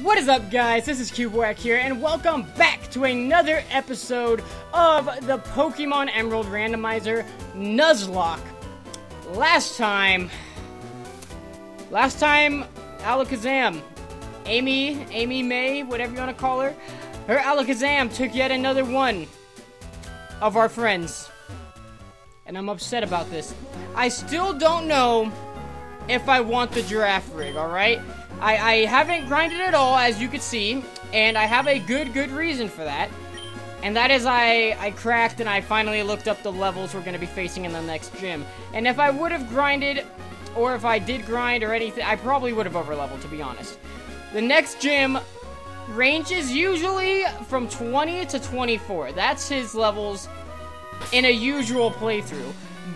What is up, guys? This is Cubewack here, and welcome back to another episode of the Pokemon Emerald Randomizer Nuzlocke. Last time, Alakazam, Amy May, whatever you want to call her Alakazam took yet another one of our friends. And I'm upset about this. I still don't know if I want the giraffe rig, alright? I haven't grinded at all, as you can see, and I have a good reason for that. And that is I cracked and I finally looked up the levels we're going to be facing in the next gym. And if I would have grinded, or if I did grind or anything, I probably would have overleveled, to be honest. The next gym ranges usually from 20 to 24. That's his levels in a usual playthrough.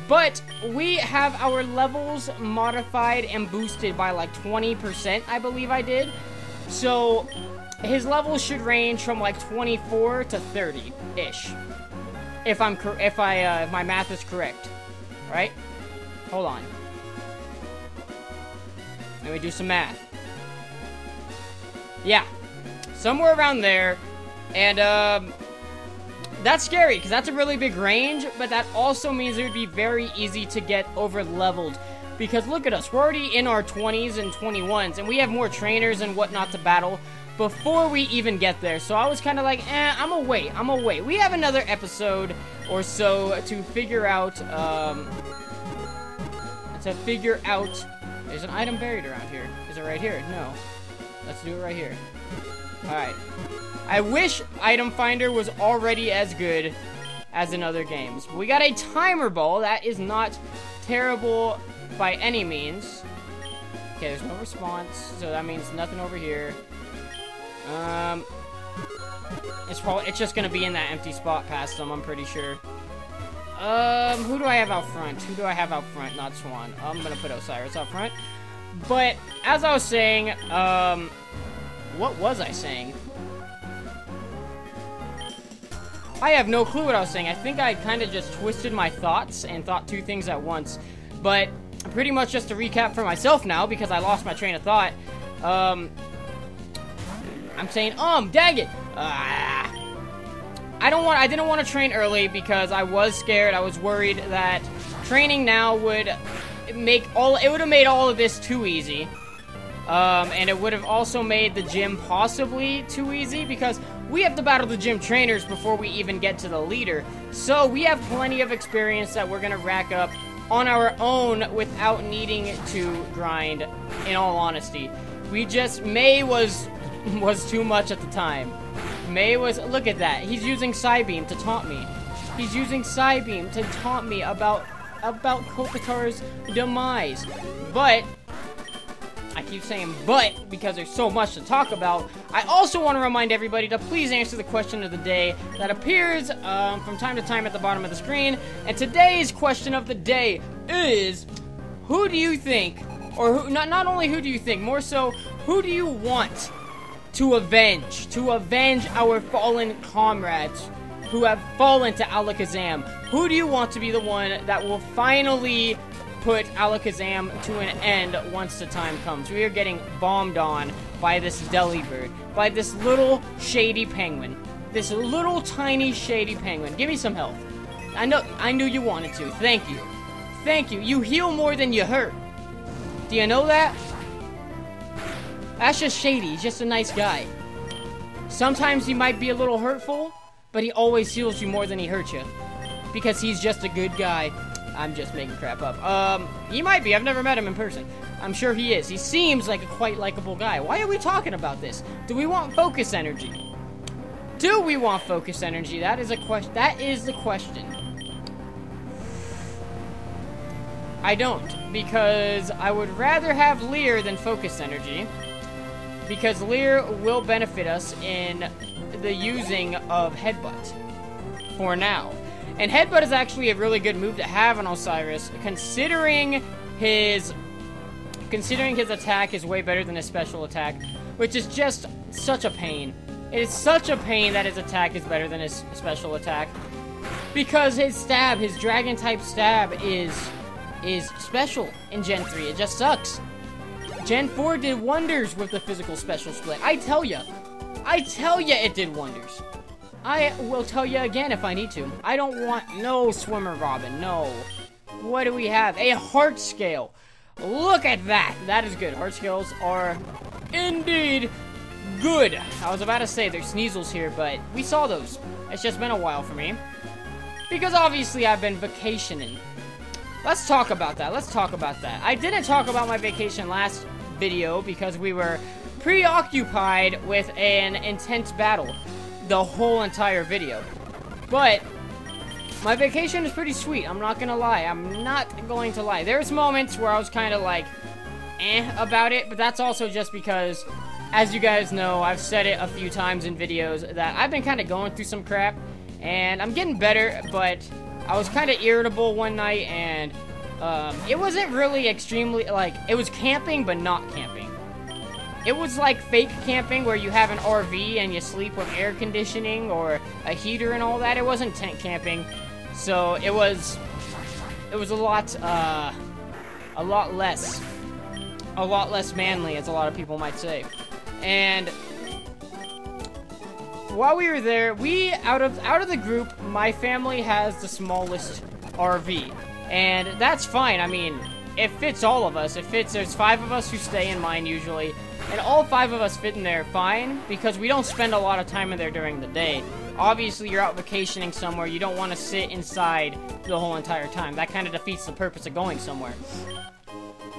But we have our levels modified and boosted by like 20%, I believe I did. So his levels should range from like 24 to 30-ish. If my math is correct. Right? Hold on. Let me do some math. Yeah. Somewhere around there. And that's scary, because that's a really big range, but that also means it would be very easy to get over-leveled. Because look at us, we're already in our 20s and 21s, and we have more trainers and whatnot to battle before we even get there. So I was kind of like, I'm gonna wait. We have another episode or so to figure out, there's an item buried around here. Is it right here? No. Let's do it right here. Alright. I wish Item Finder was already as good as in other games. We got a timer ball. That is not terrible by any means. Okay, there's no response, so that means nothing over here. It's just gonna be in that empty spot past them, I'm pretty sure. Who do I have out front? Not Swan. I'm gonna put Osiris out front. But as I was saying, what was I saying? I have no clue what I was saying. I think I kind of just twisted my thoughts and thought two things at once. But pretty much just to recap for myself now, because I lost my train of thought. I'm saying, dang it. I didn't want to train early because I was scared. I was worried that training now would have made all of this too easy. And it would have also made the gym possibly too easy because we have to battle the gym trainers before we even get to the leader. So we have plenty of experience that we're going to rack up on our own without needing to grind, in all honesty. May was too much at the time. Look at that. He's using Psybeam to taunt me. He's using Psybeam to taunt me about Kopitar's demise. But I keep saying but because there's so much to talk about. I also want to remind everybody to please answer the question of the day that appears from time to time at the bottom of the screen. And today's question of the day is, who do you think, or not only who do you think, more so, who do you want to avenge our fallen comrades who have fallen to Alakazam? Who do you want to be the one that will finally put Alakazam to an end once the time comes? We are getting bombed on by this Delibird, by this little shady penguin. This little tiny shady penguin. Give me some health. I knew you wanted to. Thank you. Thank you. You heal more than you hurt. Do you know that? That's just shady. He's just a nice guy. Sometimes he might be a little hurtful, but he always heals you more than he hurts you. Because he's just a good guy. I'm just making crap up. He might be. I've never met him in person. I'm sure he is. He seems like a quite likable guy. Why are we talking about this? Do we want focus energy? Do we want focus energy? That is a question. That is the question. I don't, because I would rather have Leer than focus energy, because Leer will benefit us in the using of Headbutt for now. And Headbutt is actually a really good move to have on Osiris, considering his attack is way better than his special attack, which is just such a pain. It is such a pain that his attack is better than his special attack, because his stab, his dragon type stab is special in Gen 3. It just sucks. Gen 4 did wonders with the physical special split. I tell ya, it did wonders. I will tell you again if I need to. I don't want no Swimmer Robin, no. What do we have? A heart scale. Look at that. That is good. Heart scales are indeed good. I was about to say there's Sneasels here, but we saw those. It's just been a while for me. Because obviously I've been vacationing. Let's talk about that. I didn't talk about my vacation last video because we were preoccupied with an intense battle the whole entire video. But my vacation is pretty sweet. I'm not gonna lie. There's moments where I was kind of like, about it, but that's also just because, as you guys know, I've said it a few times in videos that I've been kind of going through some crap, and I'm getting better, but I was kind of irritable one night, and it wasn't really extremely, like, it was camping, but not camping. It was like fake camping where you have an RV and you sleep with air conditioning or a heater and all that. It wasn't tent camping, so it was a lot less manly, as a lot of people might say. And while we were there, out of the group, my family has the smallest RV, and that's fine. I mean, it fits all of us. There's 5 of us who stay in mine usually, and all 5 of us fit in there fine, because we don't spend a lot of time in there during the day. Obviously, you're out vacationing somewhere, you don't want to sit inside the whole entire time. That kind of defeats the purpose of going somewhere.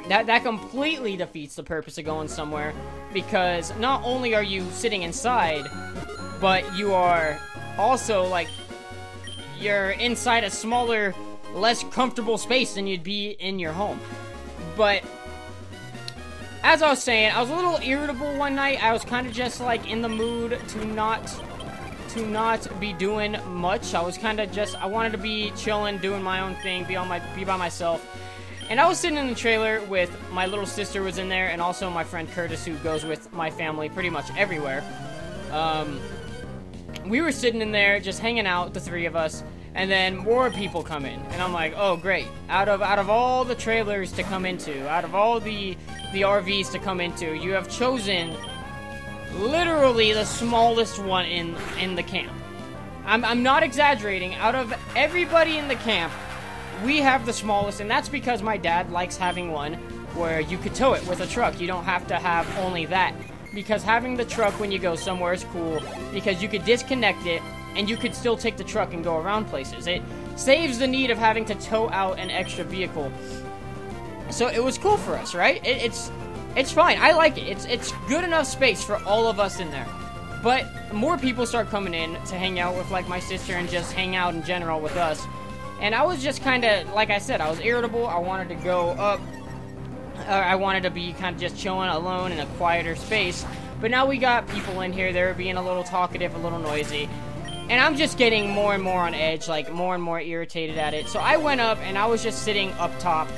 That completely defeats the purpose of going somewhere, because not only are you sitting inside, but you are also, like, you're inside a smaller, less comfortable space than you'd be in your home. But as I was saying, I was a little irritable one night. I was kind of just, like, in the mood to not be doing much. I was kind of just, I wanted to be chilling, doing my own thing, be by myself. And I was sitting in the trailer with my little sister was in there, and also my friend Curtis, who goes with my family pretty much everywhere. We were sitting in there just hanging out, the 3 of us, and then more people come in, and I'm like, oh great, out of all the trailers to come into, out of all the RVs to come into, you have chosen literally the smallest one in the camp. I'm not exaggerating. Out of everybody in the camp, we have the smallest, and that's because my dad likes having one where you could tow it with a truck. You don't have to have only that, because having the truck when you go somewhere is cool, because you could disconnect it and you could still take the truck and go around places. It saves the need of having to tow out an extra vehicle. So it was cool for us, right? It's fine. I like it. It's good enough space for all of us in there. But more people start coming in to hang out with, like, my sister and just hang out in general with us. And I was just kind of, like I said, I was irritable. I wanted to go up. I wanted to be kind of just chilling alone in a quieter space. But now we got people in here. They're being a little talkative, a little noisy. And I'm just getting more and more on edge, like more and more irritated at it. So I went up and I was just sitting up top,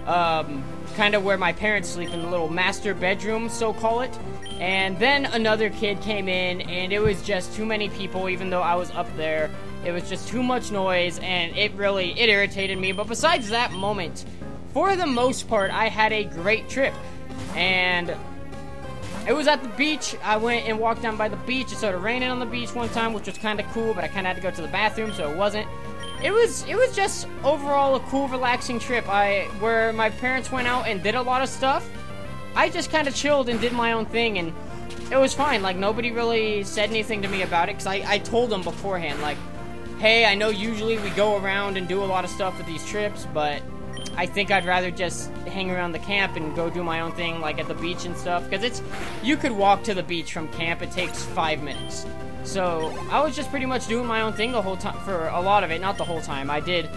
kind of where my parents sleep, in the little master bedroom, so call it. And then another kid came in, and it was just too many people. Even though I was up there, it was just too much noise, and it irritated me. But besides that moment, for the most part, I had a great trip. And it was at the beach. I went and walked down by the beach. It started raining on the beach one time, which was kind of cool, but I kind of had to go to the bathroom, so it wasn't. It was just overall a cool, relaxing trip. Where my parents went out and did a lot of stuff, I just kind of chilled and did my own thing, and it was fine. Like, nobody really said anything to me about it, because I told them beforehand, like, hey, I know usually we go around and do a lot of stuff with these trips, but I think I'd rather just hang around the camp and go do my own thing, like at the beach and stuff, because you could walk to the beach from camp. It takes 5 minutes. So I was just pretty much doing my own thing the whole time, for a lot of it. Not the whole time. I did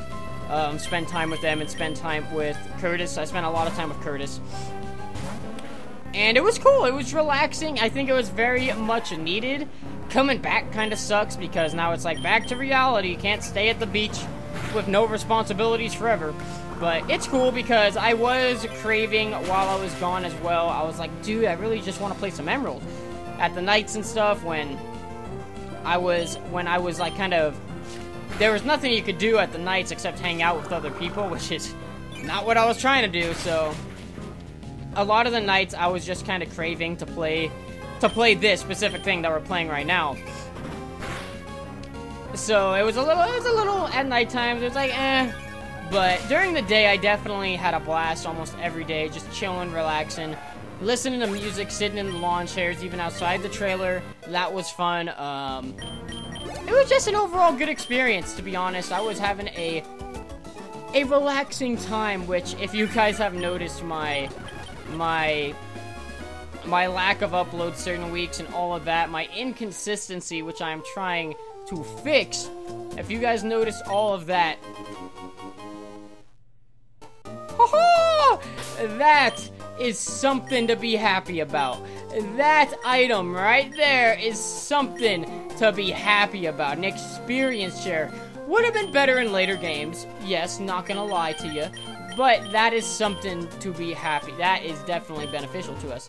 spend time with them and spend time with Curtis. I spent a lot of time with Curtis. And it was cool. It was relaxing. I think it was very much needed. Coming back kind of sucks, because now it's like back to reality. You can't stay at the beach with no responsibilities forever. But it's cool, because I was craving while I was gone as well. I was like, dude, I really just want to play some Emerald. At the nights and stuff, when I was like kind of, there was nothing you could do at the nights except hang out with other people, which is not what I was trying to do. So a lot of the nights I was just kind of craving to play this specific thing that we're playing right now. So it was a little at nighttime. It was like, eh. But during the day, I definitely had a blast almost every day, just chilling, relaxing, listening to music, sitting in the lawn chairs, even outside the trailer. That was fun. It was just an overall good experience, to be honest. I was having a relaxing time, which, if you guys have noticed my lack of uploads certain weeks and all of that, my inconsistency, which I'm trying to fix, if you guys notice all of that, that is something to be happy about. That item right there is something to be happy about. An experience share. Would have been better in later games. Yes, not gonna lie to you. But that is something to be happy. That is definitely beneficial to us.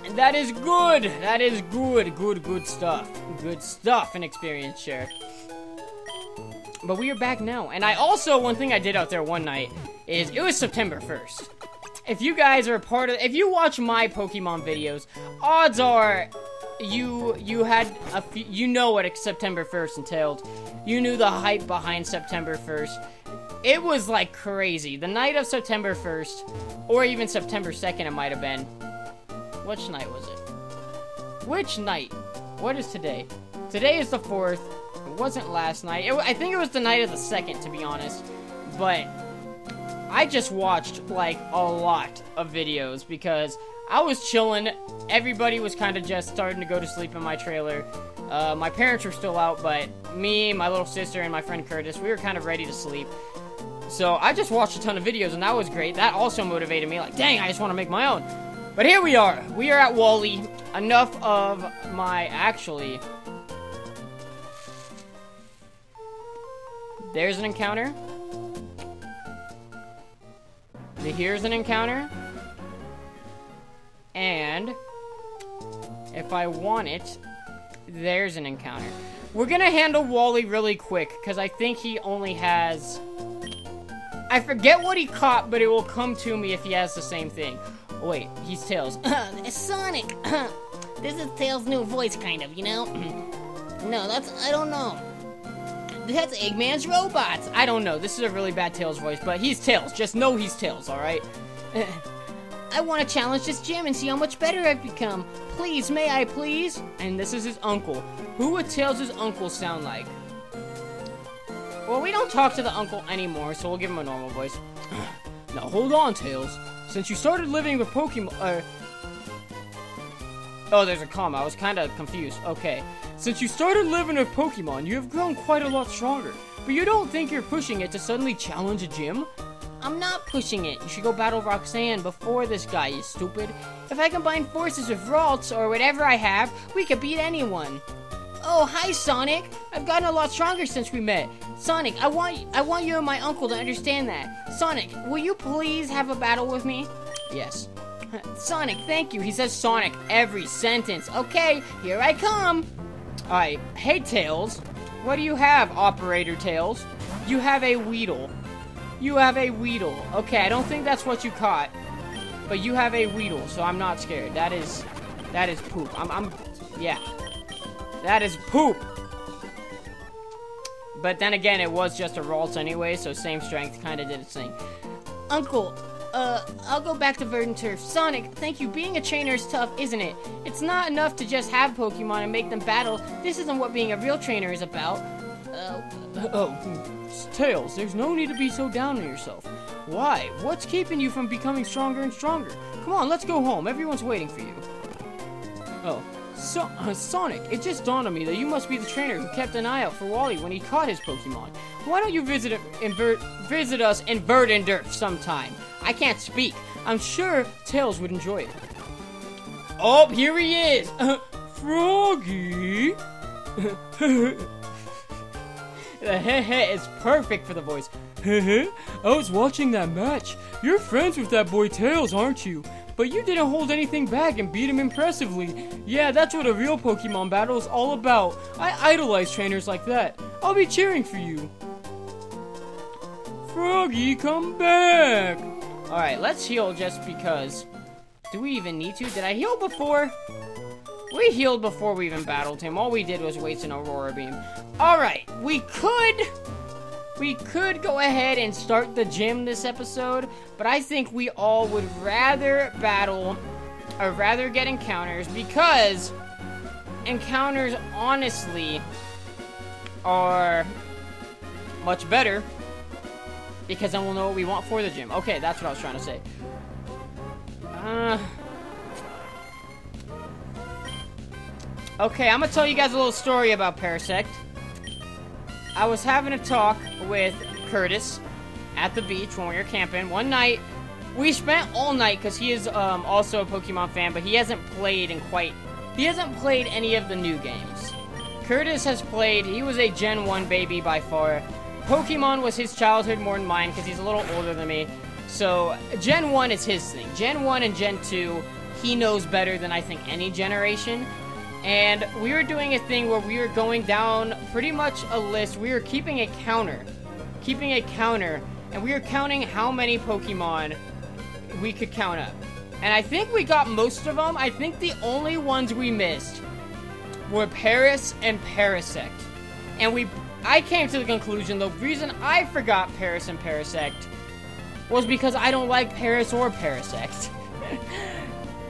And that is good. That is good. Good stuff. Good stuff in experience share. But we are back now. And I also, one thing I did out there one night is, it was September 1st. If you guys are part of, if you watch my Pokemon videos, odds are you had a few, you know what September 1st entailed. You knew the hype behind September 1st. It was like crazy. The night of September 1st, or even September 2nd it might have been. Which night was it? Which night? What is today? Today is the 4th. It wasn't last night. I think it was the night of the 2nd, to be honest. But I just watched, like, a lot of videos because I was chilling. Everybody was kind of just starting to go to sleep in my trailer. My parents were still out, but me, my little sister, and my friend Curtis, we were kind of ready to sleep. So I just watched a ton of videos, and that was great. That also motivated me, like, dang, I just want to make my own. But here we are. We are at Wally. Enough of my, actually. There's an encounter. Here's an encounter. And if I want it, there's an encounter. We're gonna handle Wally really quick, because I think he only has... I forget what he caught, but it will come to me if he has the same thing. Oh, wait, he's Tails. It's Sonic. This is Tails' new voice, kind of, you know? No, I don't know. That's Eggman's robots. I don't know. This is a really bad Tails voice, but he's Tails. Just know he's Tails, alright? I want to challenge this gym and see how much better I've become. Please, may I please? And this is his uncle. Who would Tails' uncle sound like? Well, we don't talk to the uncle anymore, so we'll give him a normal voice. Now, hold on, Tails. Since you started living with Pokemon... Oh, there's a comma. I was kind of confused. Okay. Since you started living with Pokemon, you have grown quite a lot stronger. But you don't think you're pushing it to suddenly challenge a gym? I'm not pushing it. You should go battle Roxanne before this guy, you stupid. If I combine forces with Ralts or whatever I have, we could beat anyone. Oh, hi, Sonic. I've gotten a lot stronger since we met. Sonic, I want you and my uncle to understand that. Sonic, will you please have a battle with me? Yes. Sonic, thank you. He says Sonic every sentence. Okay, here I come. Alright, hey Tails. What do you have, Operator Tails? You have a Weedle. You have a Weedle. Okay, I don't think that's what you caught. But you have a Weedle, so I'm not scared. That is poop. Yeah. That is poop. But then again, it was just a Ralts anyway, so same strength, kinda did its thing. Uncle, I'll go back to Verdant Turf. Sonic, thank you. Being a trainer is tough, isn't it? It's not enough to just have Pokemon and make them battle. This isn't what being a real trainer is about. Tails, there's no need to be so down on yourself. Why? What's keeping you from becoming stronger and stronger? Come on, let's go home. Everyone's waiting for you. Oh, Sonic, it just dawned on me that you must be the trainer who kept an eye out for Wally when he caught his Pokemon. Why don't you visit us in Verdant sometime? I can't speak. I'm sure Tails would enjoy it. Oh, here he is! Froggy! The heh is perfect for the voice. I was watching that match. You're friends with that boy Tails, aren't you? But you didn't hold anything back and beat him impressively. Yeah, that's what a real Pokemon battle is all about. I idolize trainers like that. I'll be cheering for you. Froggy, come back! Alright, let's heal just because. Do we even need to? Did I heal before? We healed before we even battled him. All we did was waste an Aurora Beam. Alright, we could go ahead and start the gym this episode, but I think we all would rather battle, or rather get encounters, because encounters, honestly, are much better, because then we'll know what we want for the gym. Okay, that's what I was trying to say. Okay, I'm gonna tell you guys a little story about Parasect. I was having a talk with Curtis at the beach when we were camping. One night, we spent all night, because he is also a Pokemon fan, but he hasn't played any of the new games. Curtis has played, he was a Gen 1 baby by far. Pokemon was his childhood more than mine, because he's a little older than me. So, Gen 1 is his thing. Gen 1 and Gen 2, he knows better than I think any generation. And we were doing a thing where we were going down pretty much a list. We were keeping a counter. And we were counting how many Pokemon we could count up. And I think we got most of them. I think the only ones we missed were Paris and Parasect. And I came to the conclusion, the reason I forgot Paris and Parasect was because I don't like Paris or Parasect.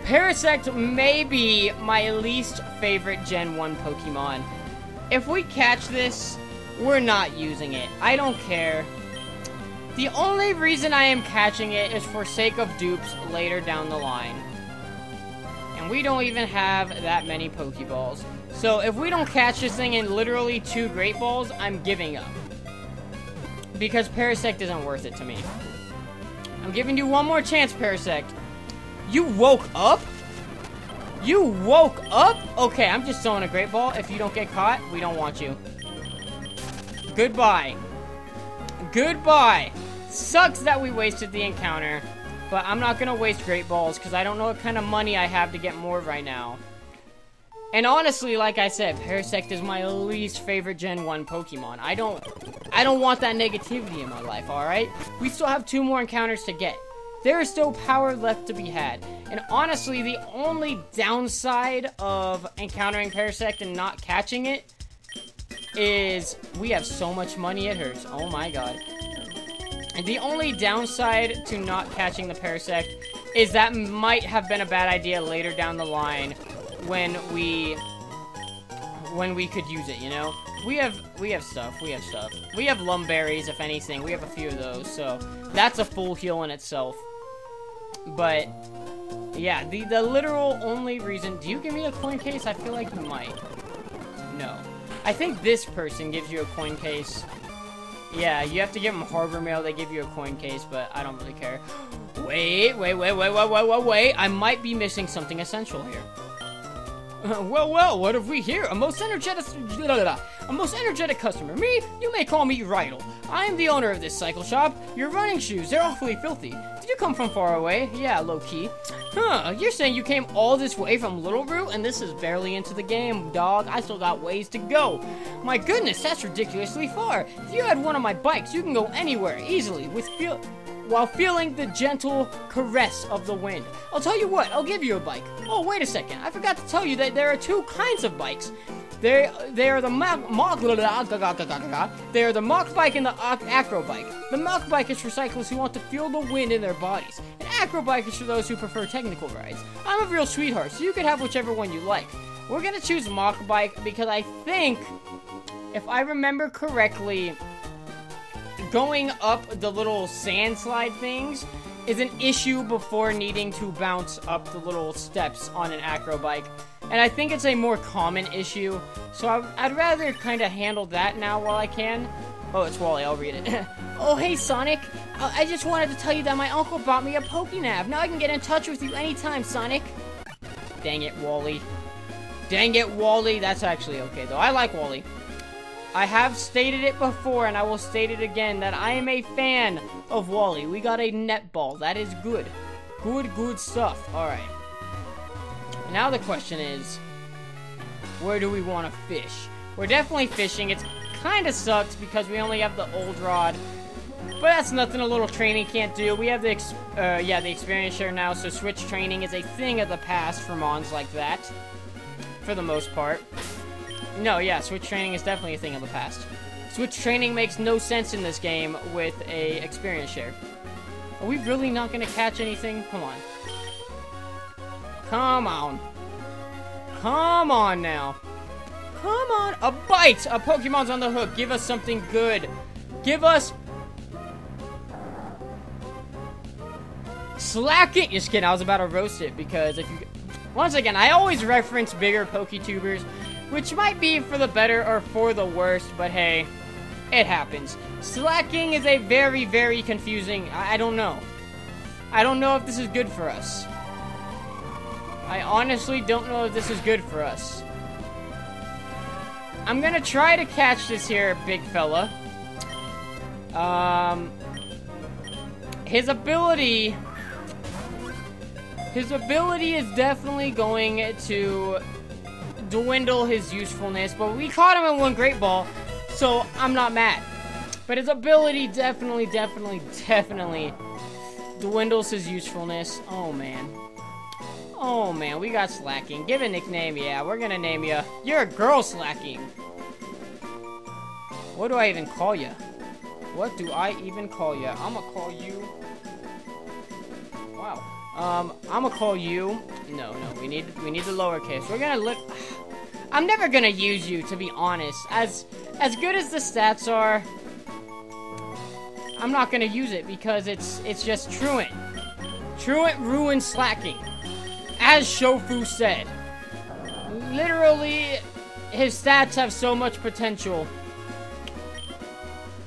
Parasect may be my least favorite Gen 1 Pokemon. If we catch this, we're not using it. I don't care. The only reason I am catching it is for sake of dupes later down the line. And we don't even have that many Pokeballs. So if we don't catch this thing in literally 2 Great Balls, I'm giving up. Because Parasect isn't worth it to me. I'm giving you one more chance, Parasect. You woke up? You woke up? Okay, I'm just throwing a Great Ball. If you don't get caught, we don't want you. Goodbye. Goodbye. Sucks that we wasted the encounter, but I'm not gonna waste Great Balls because I don't know what kind of money I have to get more right now. And honestly, like I said, Parasect is my least favorite Gen 1 Pokemon. I don't want that negativity in my life, alright? We still have 2 more encounters to get. There is still power left to be had. And honestly, the only downside of encountering Parasect and not catching it is we have so much money it hurts. Oh my god. And the only downside to not catching the Parasect is that might have been a bad idea later down the line when we could use it, you know? We have stuff. We have Lumberries, if anything. We have a few of those, so that's a full heal in itself. But yeah, the literal only reason... Do you give me a coin case? I feel like you might. No. I think this person gives you a coin case. Yeah, you have to give them Harbor Mail. They give you a coin case, but I don't really care. Wait. I might be missing something essential here. Well, what have we here? A most energetic customer. Me? You may call me Rydell. I am the owner of this cycle shop. Your running shoes, they're awfully filthy. Did you come from far away? Yeah, low-key. Huh, you're saying you came all this way from Little Root, and this is barely into the game, dog. I still got ways to go. My goodness, that's ridiculously far. If you had one of my bikes, you can go anywhere, easily, while feeling the gentle caress of the wind. I'll tell you what, I'll give you a bike. Oh, wait a second. I forgot to tell you that there are 2 kinds of bikes. They are the Mach bike and the Acro bike. The Mach bike is for cyclists who want to feel the wind in their bodies. An Acro bike is for those who prefer technical rides. I'm a real sweetheart, so you can have whichever one you like. We're gonna choose Mach bike because I think, if I remember correctly, going up the little sand slide things is an issue before needing to bounce up the little steps on an acro bike. And I think it's a more common issue, so I'd rather kind of handle that now while I can. Oh, it's Wally, I'll read it. Oh, hey, Sonic. I just wanted to tell you that my uncle bought me a Pokénav. Now I can get in touch with you anytime, Sonic. Dang it, Wally. Dang it, Wally. That's actually okay, though. I like Wally. I have stated it before, and I will state it again, that I am a fan of Wally. We got a netball. That is good. Good stuff. Alright. Now the question is, where do we want to fish? We're definitely fishing. It kind of sucks because we only have the old rod. But that's nothing a little training can't do. We have the experience share now, so switch training is a thing of the past for mons like that. For the most part. No, yeah, switch training is definitely a thing of the past. Switch training makes no sense in this game with a experience share. Are we really not gonna catch anything? Come on. Come on. Come on now. Come on. A bite! A Pokemon's on the hook. Give us something good. Give us... Slacking! Just kidding, I was about to roast it because if you... Once again, I always reference bigger PokeTubers, which might be for the better or for the worst, but hey, it happens. Slacking is a very, very confusing... I don't know. I don't know if this is good for us. I honestly don't know if this is good for us. I'm gonna try to catch this here big fella. His ability is definitely going to dwindle his usefulness, but we caught him in one Great Ball, so I'm not mad. But his ability definitely dwindles his usefulness. Oh man. Oh man, we got Slacking. Give a nickname, yeah, we're gonna name you. You're a girl, Slacking. What do I even call you? What do I even call you? I'm gonna call you... Wow. I'm gonna call you... No, we need the lowercase. We're gonna look... I'm never gonna use you, to be honest. As good as the stats are, I'm not gonna use it because it's just Truant. Truant ruins Slacking. As Shofu said. Literally, his stats have so much potential.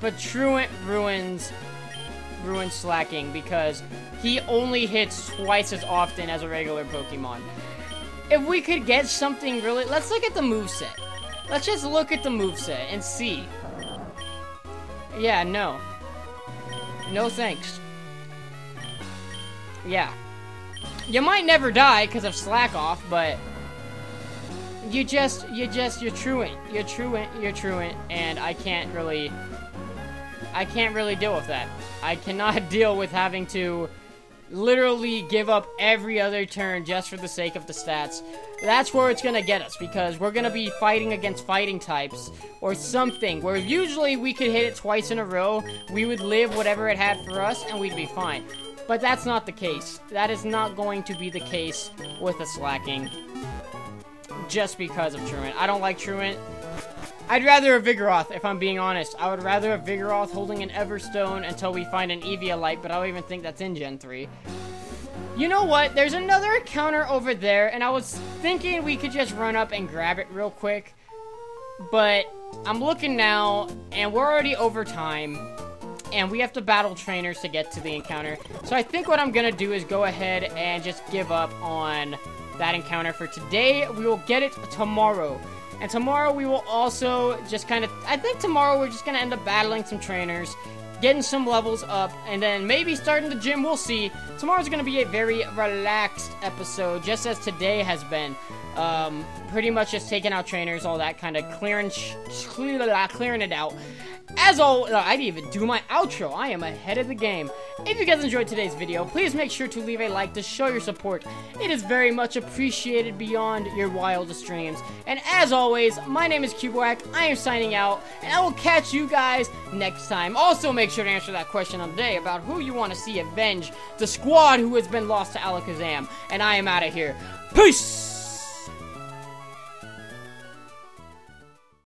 But Truant ruins Slacking because he only hits twice as often as a regular Pokemon. If we could get something really... Let's look at the moveset. Let's just look at the moveset and see. Yeah, no. No thanks. Yeah. You might never die because of Slack Off, but... You're Truant. You're Truant, and I can't really deal with that. I cannot deal with having to literally give up every other turn just for the sake of the stats. That's where it's gonna get us, because we're gonna be fighting against fighting types or something, where usually we could hit it twice in a row, we would live whatever it had for us, and we'd be fine. But that's not the case. That is not going to be the case with a Slacking. Just because of Truant. I don't like Truant. I'd rather a Vigoroth, if I'm being honest. I would rather a Vigoroth holding an Everstone until we find an Eviolite, but I don't even think that's in Gen 3. You know what? There's another encounter over there, and I was thinking we could just run up and grab it real quick. But I'm looking now, and we're already over time, and we have to battle trainers to get to the encounter. So I think what I'm gonna do is go ahead and just give up on that encounter for today. We will get it tomorrow. And tomorrow we will also just kind of... I think tomorrow we're just going to end up battling some trainers, getting some levels up, and then maybe starting the gym. We'll see. Tomorrow's going to be a very relaxed episode, just as today has been. Pretty much just taking out trainers, all that kind of clearing it out. As always, I didn't even do my outro. I am ahead of the game. If you guys enjoyed today's video, please make sure to leave a like to show your support. It is very much appreciated beyond your wildest dreams. And as always, my name is Cubewack. I am signing out, and I will catch you guys next time. Also, make sure to answer that question of the day about who you want to see avenge the squad who has been lost to Alakazam. And I am out of here. Peace!